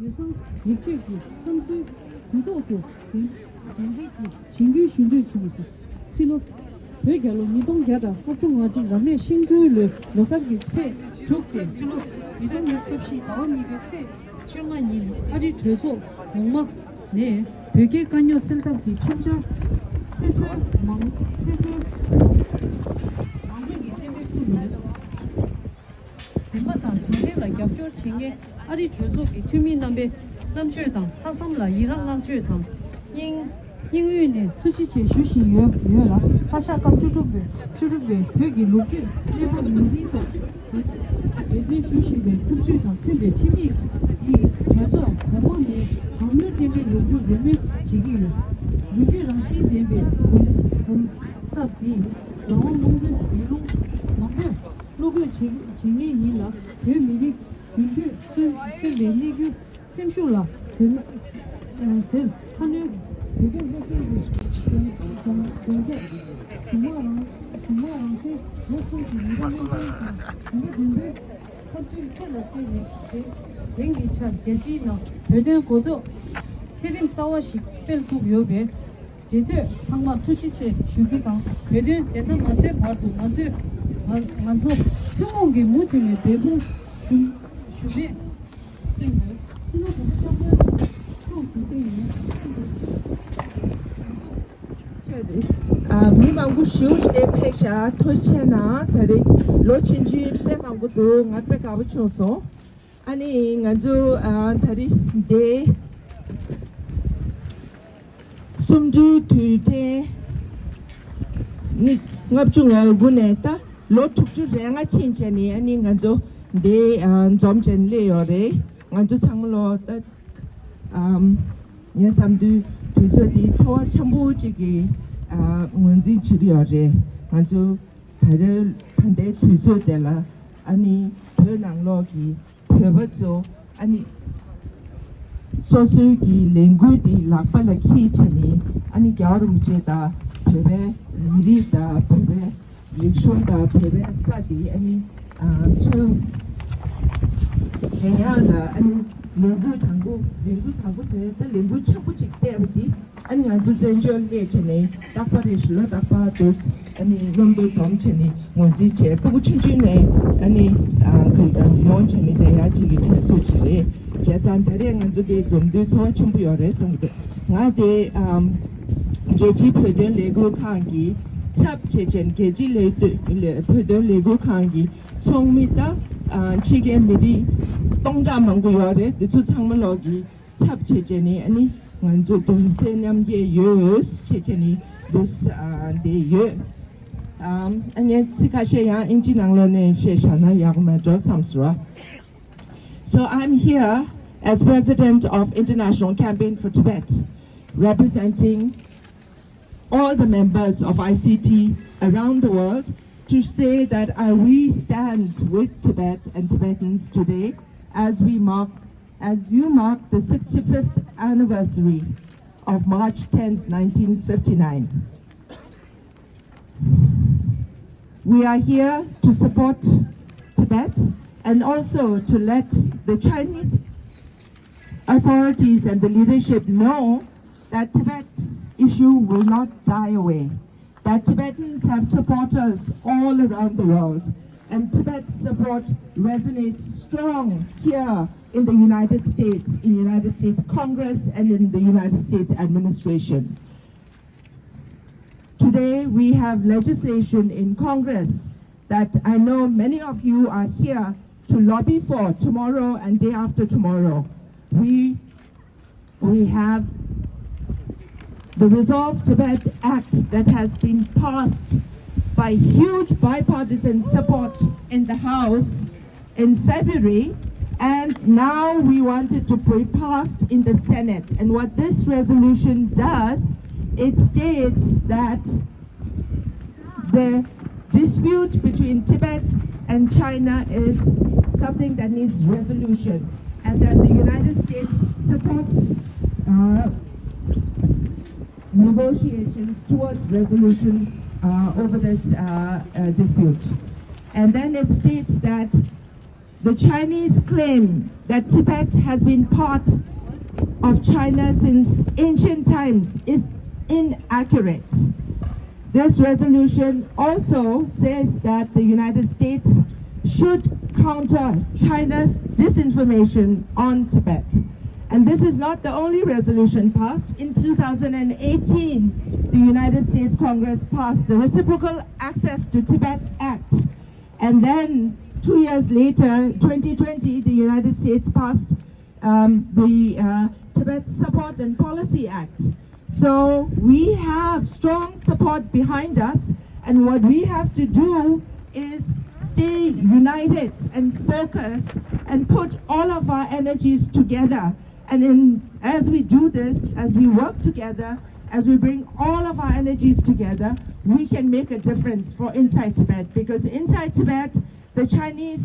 유성 일체구 삼수 구도구 진규 신뢰 중에서 지금 외교로 미동자다 합중화지 라면 신주를 로사기 체 좋게 지금 미동 섭씨 나온 입에 체 중간이 아주 최소 엄마 네 외계 간요 센터기 천자 세트 망 세트 망백이 때문에 대마다 전에가 격조 칭에 아리 조속이 투미 남배 남주당 하삼라 이랑간 주당英语呢 투시체 수시 유라 하샤 감주주베 회기 로케 일본 민지도 예지 수시베 투주장 투베 팀이 이 저서 공원이 강력 대비 요구 레메 지기를 유기랑 시대베 답이 너무 농전 이동 막혀 로그 진행이 일라 회미리 유기 세내기 셈쇼라 sen 하늘 mi mangu shiush de pesha toshena tari lochinji pe mangu do ngape ka buchoso ani nganzu tari de sumju tute ni ngapchunga guneta lo tukju renga chinchani ani nganzu de zomchen le yore nganzu changlo ta nya samdu tuzo di chowa chambuji 원진 치료제 아주 다들 반대 투조되라 아니 변랑로기 표버죠 아니 소수기 랭귀지 락발라키 치니 아니 겨울음제다 표베 미리다 표베 리액션다 표베 사디 아니 저 그냥다 아니 랭귀지 당고 세다 랭귀지 chambu지 때문에 아니 아주 전절에 전에 딱바리실로 딱바도 아니 좀도 점체니 뭔지 제 보고 춘진에 아니 그 용천이 돼야지 제수지리 제산들이 아주게 좀도 저 춘부 열애성도 나데 제지 표현 레고 칸기 삽 제전 계지 레드 표현 레고 칸기 총미다 지게 미리 동담한고 열애 그 창문로기 삽 제전이 아니 nganzo tong senyam ye yus checheni dus de ye anye sikashe ya injinanglo ne sheshana yagma jo samsra. So I'm here as president of International Campaign for Tibet, representing all the members of ICT around the world to say that we stand with Tibet and Tibetans today as you mark the 65th anniversary of March 10th, 1959. We are here to support Tibet and also to let the Chinese authorities and the leadership know that Tibet issue will not die away, that Tibetans have supporters all around the world, and Tibet's support resonates strong here in the United States, in the United States Congress and in the United States administration. Today we have legislation in Congress that I know many of you are here to lobby for tomorrow and day after tomorrow. We have the Resolve Tibet Act that has been passed by huge bipartisan support in the House in February, and now we want it to be passed in the Senate. And what this resolution does, it states that the dispute between Tibet and China is something that needs resolution, and that the United States supports negotiations towards resolution over this dispute. And then it states that The Chinese claim that Tibet has been part of China since ancient times is inaccurate. This resolution also says that the United States should counter China's disinformation on Tibet. And this is not the only resolution passed. In 2018, the United States Congress passed the Reciprocal Access to Tibet Act. And then 2 years later, 2020, the United States passed the Tibet Support and Policy Act. So we have strong support behind us, and what we have to do is stay united and focused and put all of our energies together. And as we do this, as we work together, as we bring all of our energies together, we can make a difference for inside Tibet. Because inside Tibet, the Chinese,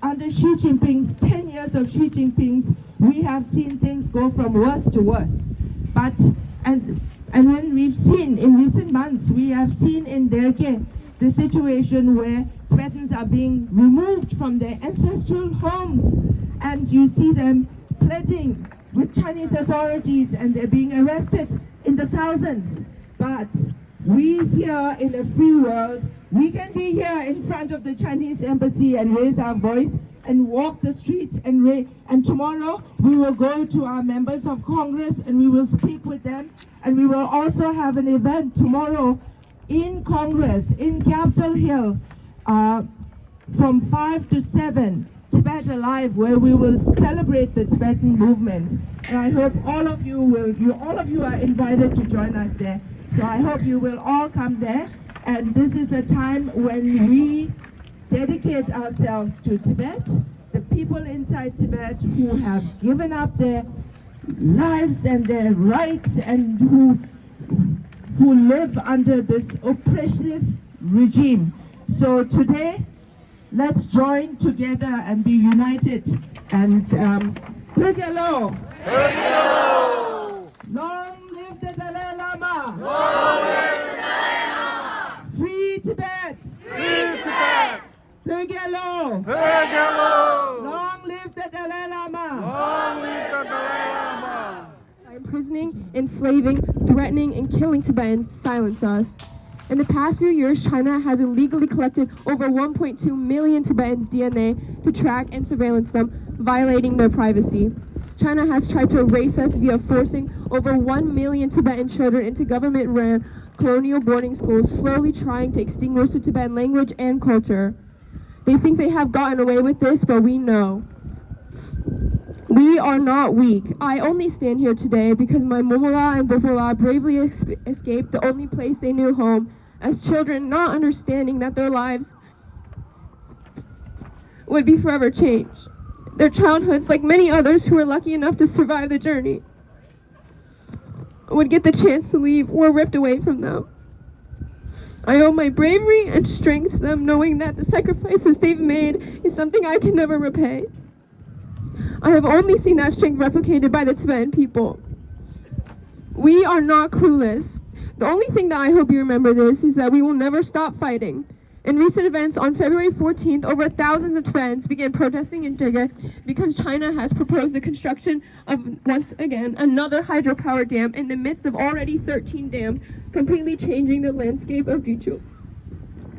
under Xi Jinping's 10 years of Xi Jinping's, we have seen things go from worse to worse. But and when we've seen in recent months, we have seen in Derge the situation where Tibetans are being removed from their ancestral homes, and you see them pleading with Chinese authorities, and they're being arrested in the thousands. But we here in a free world, we can be here in front of the Chinese embassy and raise our voice and walk the streets, and tomorrow we will go to our members of Congress and we will speak with them, and we will also have an event tomorrow in Congress in Capitol Hill from 5 to 7, Tibet Alive, where we will celebrate the Tibetan movement. And I hope all of you are invited to join us there. So I hope you will all come there. And this is a time when we dedicate ourselves to Tibet, the people inside Tibet who have given up their lives and their rights, and who live under this oppressive regime. So today, let's join together and be united. And Pugelo! Long live the Dalai Lama! Long live the Dalai Lama! Free Tibet! Free Tibet! Pugelo! Pugelo! Long live the Dalai Lama! Long live the Dalai Lama! By imprisoning, enslaving, threatening, and killing Tibetans to silence us. In the past few years, China has illegally collected over 1.2 million Tibetans' DNA to track and surveillance them, violating their privacy. China has tried to erase us via forcing over 1 million Tibetan children into government-run colonial boarding schools, slowly trying to extinguish the Tibetan language and culture. They think they have gotten away with this, but we know. We are not weak. I only stand here today because my Momola and Bofola bravely escaped the only place they knew home as children, not understanding that their lives would be forever changed. Their childhoods, like many others who were lucky enough to survive the journey, would get the chance to leave, were ripped away from them. I owe my bravery and strength to them, knowing that the sacrifices they've made is something I can never repay. I have only seen that strength replicated by the Tibetan people. We are not clueless. The only thing that I hope you remember this is that we will never stop fighting. In recent events, on February 14th, over thousands of Tibetans began protesting in Tibet because China has proposed the construction of, once again, another hydropower dam in the midst of already 13 dams, completely changing the landscape of Jichu.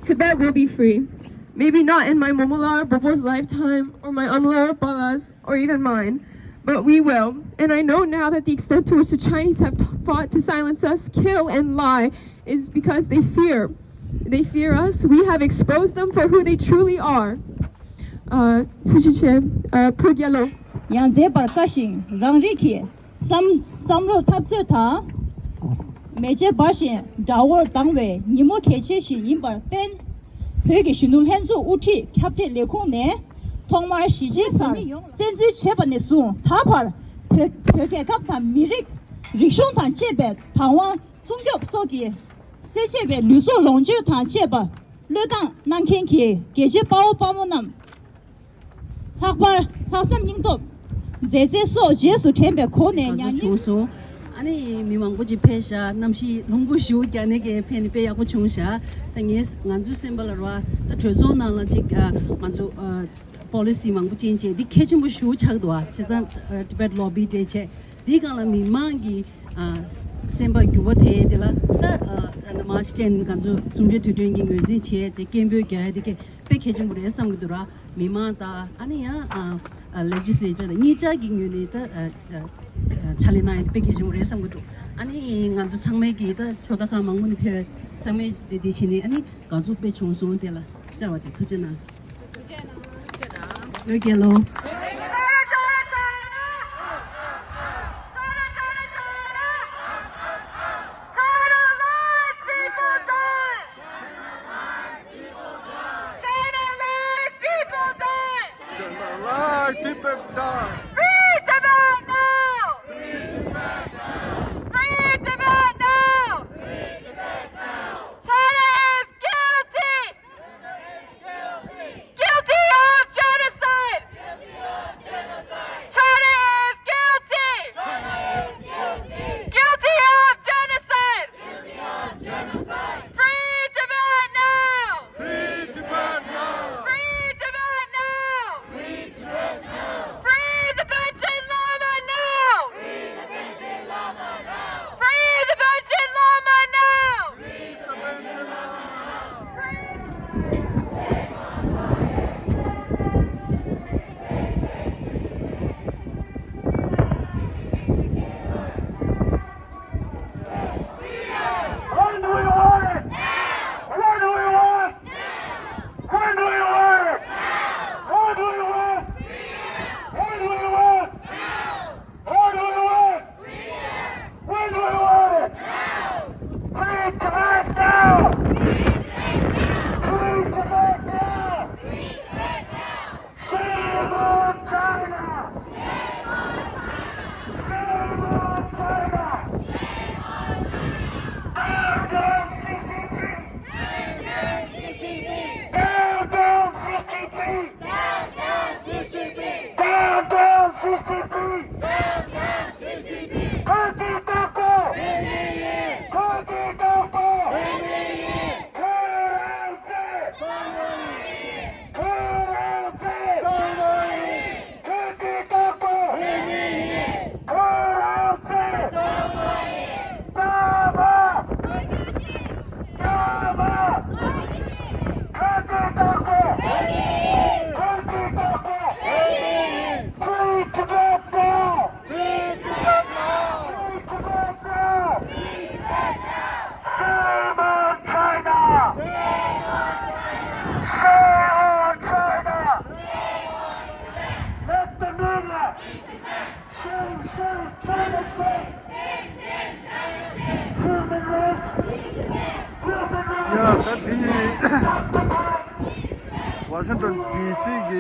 Tibet will be free. Maybe not in my Momola or Bobo's lifetime, or my Amla or Bala's, or even mine, but we will. And I know now that the extent to which the Chinese have fought to silence us, kill, and lie is because they fear. They fear us. We have exposed them for who they truly are. Pugyalo. Yanze barkashin rangriki samlo tabze ta meje bashin dawor dangwe nimo keche shi imbar ten pege shinul henzu uti kapte lekone tongmar shije senzi chebane su tapar pege kapta mirik rikshon tan chebe tangwan sungyok sogi 세체베 류소 롱제 단체바 르당 난켄키 게제 바오 바모남 학발 학삼 닝도 제제소 제수 템베 코네 냐니 총소 아니 미망부지 페샤 남시 농부시오 꺄네게 페니페 야고 총샤 당예 nganju sembalwa ta chozo na la jik nganju policy mang bu change di khechim bu shu chak do chi zan Tibet lobby de che di gang la mi mang gi semba gyuwa the de la ta na ma sten kan zo sumje tu ding gi zin che je kembyo ga de ke pe khechim bu re sam gi dura mi ma ta ani ya legislature ni cha gi nyu ni ta chalina pe khechim re sam gi do 아니 간주 상매기 더 초다가 망문이 표 상매 디디시니 아니 간주 배 총소인데라 자와디 투제나 여기로 Tibet die! Free Tibet now! Free Tibet now! China is guilty! Guilty of genocide! China is guilty! Guilty of genocide! Free Tibet now! Free Tibet now! Free Tibet now! Free the Benchen Lama now! Free the Benchen Lama now! When do we want it? When do we want? When do we want it? When do we want? When do we want? When do we want? When do we want it? Free Tibet now! Free Tibet now! Shame on China! Shame on China! Down, down, CCP! Down, down, CCP! Down, down, CCP! Cookie Doko! Cookie Doko! Kurante! Kurante! Cookie Doko! Kurante! Baba! Baba! Cookie Doko! Cookie Doko! Free Tibet now! Free Tibet now! Free Tibet now! Shame on China! Shame on China! Let the media! Shame, China shame! Human rights! Human rights! 야, 이 워싱턴 DC기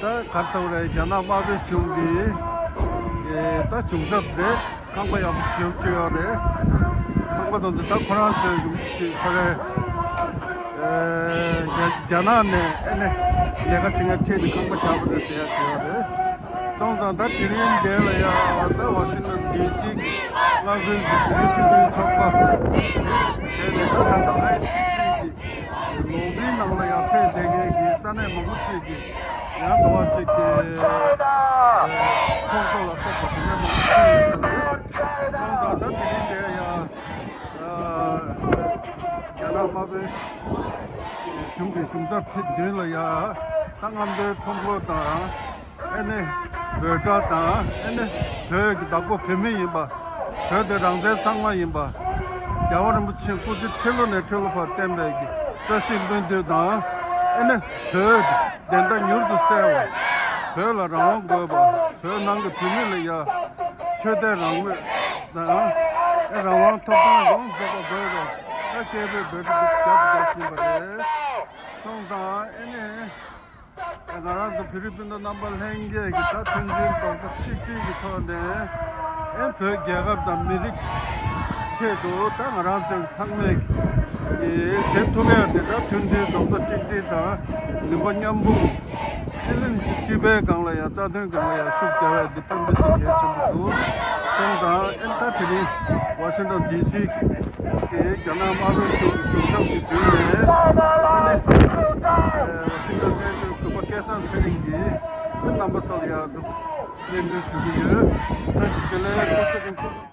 다 갔어오래 야나 마베 슝기 다 중접데 강바야 슈치어데 강바도 다 프랑스 그래 야나네 에네 내가 지금 체드 강바 잡으랬어야 지어데 성장다 드린데야 다 워싱턴 DC 마그 그리치도 적바 제대로 단다 ICT 로비 나올라 옆에 되게 산에 먹었지 야 도와줄게 총소라 소파 그냥 먹었지 성장다 드린데야 야나마베 슝잡 되려야 땅함들 총보다 에네 버자다 에네 그 나고 뱀이 봐 그들 랑제 상마인 봐 야원은 무슨 꾸지 틀로네 틀로파 땜배기 저 신분들다 에네 그 된다 뉴르도 세워 별라 라고 거봐 별난게 비밀이야 최대랑을 나 에라왕 토방공 저거 버거 그게베 버도 잡다신 거래 성자 에네 나라도 필리핀도 넘버 행게 기타 튼진도 찍찍이 터네 엠페 개갑다 미릭 체도 땅아란적 창맥 이 제토메야 되다 튼진도 찍찍다 누번냠부 일은 집에 강라야 짜든 강라야 숙대와 디펜스 개침도 성다 엔터테리 워싱턴 DC 게 견나마도 숙성이 되네 워싱턴 밴드 그밖에 계산 트레이닝기 그 넘버 설이야 그 렌드 슈비유 다시 텔레 고스진